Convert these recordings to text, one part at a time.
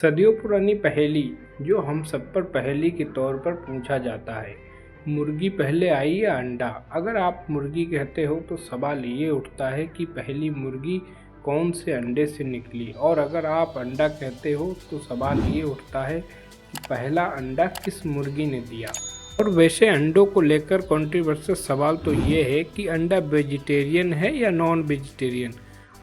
सदियों पुरानी पहेली जो हम सब पर पहेली के तौर पर पूछा जाता है। मुर्गी पहले आई या अंडा? अगर आप मुर्गी कहते हो तो सवाल ये उठता है कि पहली मुर्गी कौन से अंडे से निकली, और अगर आप अंडा कहते हो तो सवाल ये उठता है कि पहला अंडा किस मुर्गी ने दिया। और वैसे अंडों को लेकर कंट्रोवर्शियल सवाल तो ये है कि अंडा वेजिटेरियन है या नॉन वेजिटेरियन।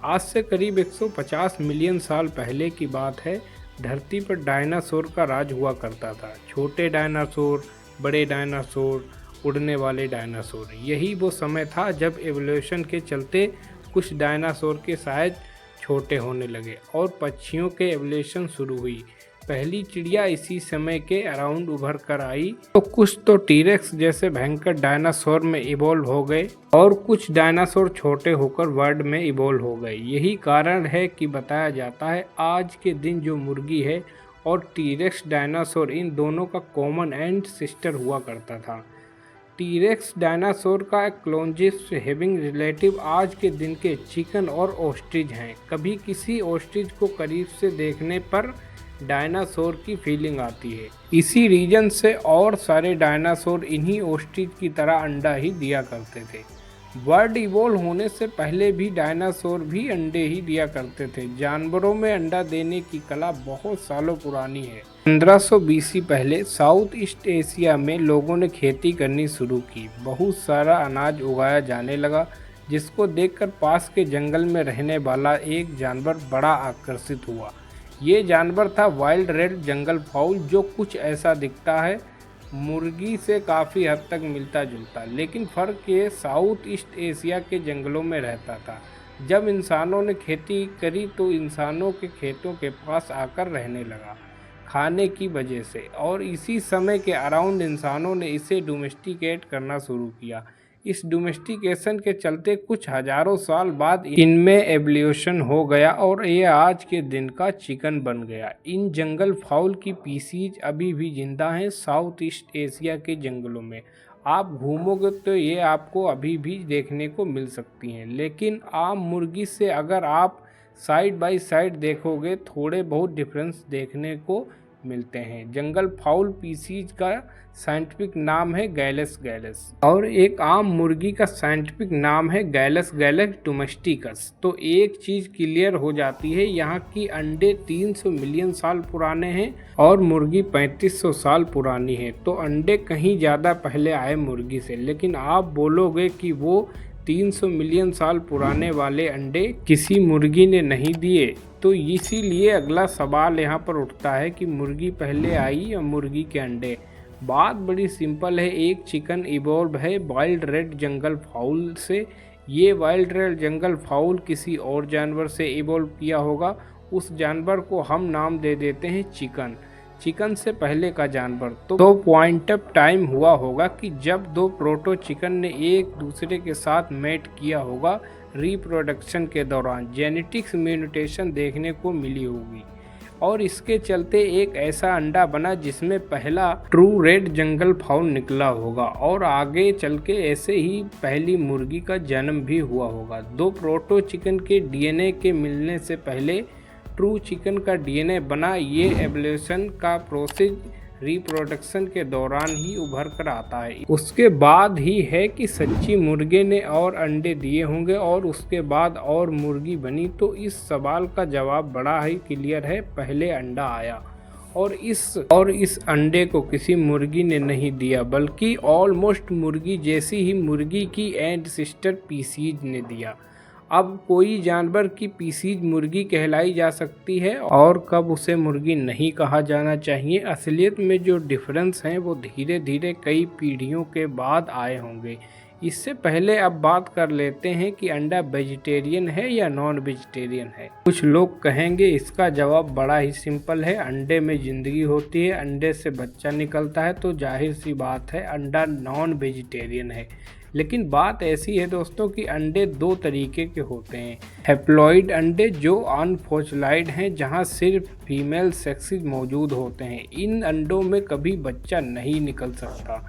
आज से करीब 150 मिलियन साल पहले की बात है। धरती पर डायनासोर का राज हुआ करता था। छोटे डायनासोर, बड़े डायनासोर, उड़ने वाले डायनासोर। यही वो समय था जब एवोल्यूशन के चलते कुछ डायनासोर के साइज छोटे होने लगे और पक्षियों के एवोल्यूशन शुरू हुई। पहली चिड़िया इसी समय के अराउंड उभर कर आई, तो कुछ तो टीरेक्स जैसे भयंकर डायनासोर में इवॉल्व हो गए और कुछ डायनासोर छोटे होकर वर्ल्ड में इवॉल्व हो गए। यही कारण है कि बताया जाता है आज के दिन जो मुर्गी है और टीरेक्स डायनासोर, इन दोनों का कॉमन एंड सिस्टर हुआ करता था। टीरेक्स डायनासोर का क्लोजेस्ट हैविंग रिलेटिव आज के दिन के चिकन और ऑस्ट्रिच हैं। कभी किसी ऑस्ट्रिच को करीब से देखने पर डायनासोर की फीलिंग आती है। इसी रीजन से और सारे डायनासोर इन्हीं ऑस्ट्रिच की तरह अंडा ही दिया करते थे। वर्ल्ड इवॉल्व होने से पहले भी डायनासोर भी अंडे ही दिया करते थे। जानवरों में अंडा देने की कला बहुत सालों पुरानी है। 1500 बीसी पहले साउथ ईस्ट एशिया में लोगों ने खेती करनी शुरू की। बहुत सारा अनाज उगाया जाने लगा, जिसको देखकर पास के जंगल में रहने वाला एक जानवर बड़ा आकर्षित हुआ। ये जानवर था वाइल्ड रेड जंगल फाउल, जो कुछ ऐसा दिखता है, मुर्गी से काफ़ी हद तक मिलता जुलता, लेकिन फ़र्क ये साउथ ईस्ट एशिया के जंगलों में रहता था। जब इंसानों ने खेती करी तो इंसानों के खेतों के पास आकर रहने लगा खाने की वजह से, और इसी समय के अराउंड इंसानों ने इसे डोमेस्टिकेट करना शुरू किया। इस डोमेस्टिकेशन के चलते कुछ हजारों साल बाद इनमें एवोल्यूशन हो गया और ये आज के दिन का चिकन बन गया। इन जंगल फाउल की पीसीज अभी भी जिंदा हैं साउथ ईस्ट एशिया के जंगलों में। आप घूमोगे तो ये आपको अभी भी देखने को मिल सकती हैं, लेकिन आम मुर्गी से अगर आप साइड बाय साइड देखोगे थोड़े बहुत डिफरेंस देखने को मिलते हैं। जंगल फाउल पीसीज का साइंटिफिक नाम है गैलस गैलस और एक आम मुर्गी का साइंटिफिक नाम है गैलस गैलस डोमेस्टिकस। तो एक चीज़ क्लियर हो जाती है, यहाँ की अंडे 300 मिलियन साल पुराने हैं और मुर्गी 3500 साल पुरानी है। तो अंडे कहीं ज़्यादा पहले आए मुर्गी से, लेकिन आप बोलोगे कि वो 300 मिलियन साल पुराने वाले अंडे किसी मुर्गी ने नहीं दिए। तो इसीलिए अगला सवाल यहाँ पर उठता है कि मुर्गी पहले आई या मुर्गी के अंडे। बात बड़ी सिंपल है। एक चिकन इवॉल्व है वाइल्ड रेड जंगल फाउल से। ये वाइल्ड रेड जंगल फाउल किसी और जानवर से इवॉल्व किया होगा। उस जानवर को हम नाम दे देते हैं चिकन। चिकन से पहले का जानवर तो पॉइंट ऑफ टाइम हुआ होगा कि जब दो प्रोटो चिकन ने एक दूसरे के साथ मेट किया होगा। रिप्रोडक्शन के दौरान जेनेटिक्स म्यूटेशन देखने को मिली होगी और इसके चलते एक ऐसा अंडा बना जिसमें पहला ट्रू रेड जंगल फाउल निकला होगा, और आगे चल के ऐसे ही पहली मुर्गी का जन्म भी हुआ होगा। दो प्रोटो चिकन के डीएनए के मिलने से पहले ट्रू चिकन का डीएनए बना। ये एवोल्यूशन का प्रोसेस रिप्रोडक्शन के दौरान ही उभर कर आता है। उसके बाद ही है कि सच्ची मुर्गे ने और अंडे दिए होंगे और उसके बाद और मुर्गी बनी। तो इस सवाल का जवाब बड़ा ही क्लियर है, पहले अंडा आया और इस अंडे को किसी मुर्गी ने नहीं दिया, बल्कि ऑलमोस्ट मुर्गी जैसी ही मुर्गी की एंड सिस्टर पीसीज ने दिया। अब कोई जानवर की पीसीज मुर्गी कहलाई जा सकती है और कब उसे मुर्गी नहीं कहा जाना चाहिए। असलियत में जो डिफरेंस हैं वो धीरे धीरे कई पीढ़ियों के बाद आए होंगे। इससे पहले अब बात कर लेते हैं कि अंडा वेजिटेरियन है या नॉन वेजिटेरियन है। कुछ लोग कहेंगे इसका जवाब बड़ा ही सिंपल है, अंडे में ज़िंदगी होती है, अंडे से बच्चा निकलता है, तो जाहिर सी बात है अंडा नॉन वेजिटेरियन है। लेकिन बात ऐसी है दोस्तों कि अंडे दो तरीके के होते हैं। हैप्लॉइड अंडे जो अनफॉर्चुलाइड हैं, जहां सिर्फ फीमेल सेक्सेस मौजूद होते हैं। इन अंडों में कभी बच्चा नहीं निकल सकता।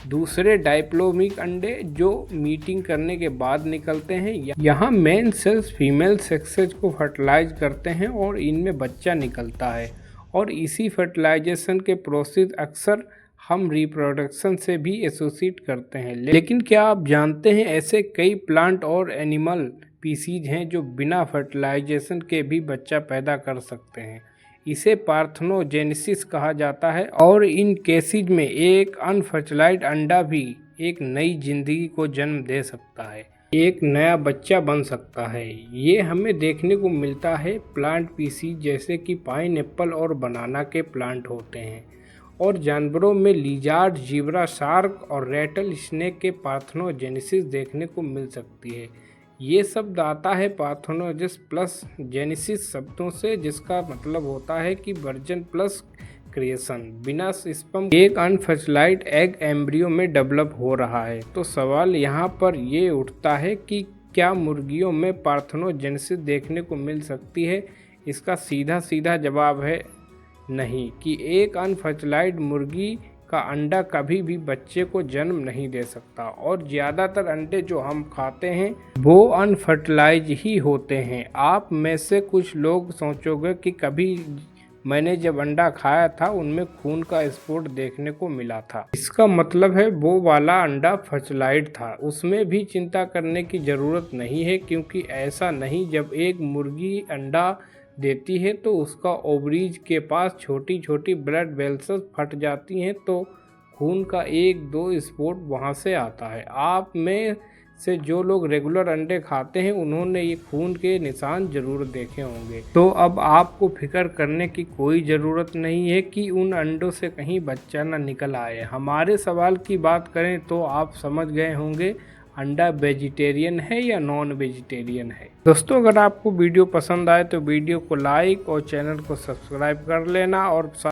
दूसरे डाइप्लोमिक अंडे जो मीटिंग करने के बाद निकलते हैं। यहाँ मेन सेल्स फीमेल सेक्सेस को फर्टिलाइज करते हैं और इनमें बच्चा निकलता है। और इसी फर्टिलाइजेशन के प्रोसेस अक्सर हम रिप्रोडक्शन से भी एसोसिएट करते हैं। लेकिन क्या आप जानते हैं ऐसे कई प्लांट और एनिमल स्पीसीज हैं जो बिना फर्टिलाइजेशन के भी बच्चा पैदा कर सकते हैं। इसे पार्थेनोजेनेसिस कहा जाता है और इन केसेज में एक अनफर्टिलाइज्ड अंडा भी एक नई जिंदगी को जन्म दे सकता है, एक नया बच्चा बन सकता है। ये हमें देखने को मिलता है प्लांट स्पीसीज जैसे कि पाइनएप्पल और बनाना के प्लांट होते हैं, और जानवरों में लिजार्ड, ज़ीब्रा, शार्क और रैटल स्नेक के पार्थेनोजेनेसिस देखने को मिल सकती है। ये शब्द आता है पार्थेनोजेनेसिस प्लस जेनेसिस शब्दों से, जिसका मतलब होता है कि वर्जन प्लस क्रिएशन। बिना स्पर्म एक अनफर्टिलाइज्ड एग एम्ब्रियो में डेवलप हो रहा है। तो सवाल यहाँ पर ये उठता है कि क्या मुर्गियों में पार्थेनोजेनेसिस देखने को मिल सकती है? इसका सीधा जवाब है नहीं, कि एक अनफर्टिलाइज्ड मुर्गी का अंडा कभी भी बच्चे को जन्म नहीं दे सकता, और ज़्यादातर अंडे जो हम खाते हैं वो अनफर्टिलाइज ही होते हैं। आप में से कुछ लोग सोचोगे कि कभी मैंने जब अंडा खाया था उनमें खून का स्पॉट देखने को मिला था, इसका मतलब है वो वाला अंडा फर्टिलाइज्ड था। उसमें भी चिंता करने की ज़रूरत नहीं है, क्योंकि ऐसा नहीं, जब एक मुर्गी अंडा देती है तो उसका ओवरीज के पास छोटी छोटी ब्लड वेसल्स फट जाती हैं, तो खून का 1-2 स्पॉट वहाँ से आता है। आप में से जो लोग रेगुलर अंडे खाते हैं उन्होंने ये खून के निशान जरूर देखे होंगे। तो अब आपको फिक्र करने की कोई ज़रूरत नहीं है कि उन अंडों से कहीं बच्चा ना निकल आए। हमारे सवाल की बात करें तो आप समझ गए होंगे अंडा वेजिटेरियन है या नॉन वेजिटेरियन है। दोस्तों, अगर आपको वीडियो पसंद आए तो वीडियो को लाइक और चैनल को सब्सक्राइब कर लेना, और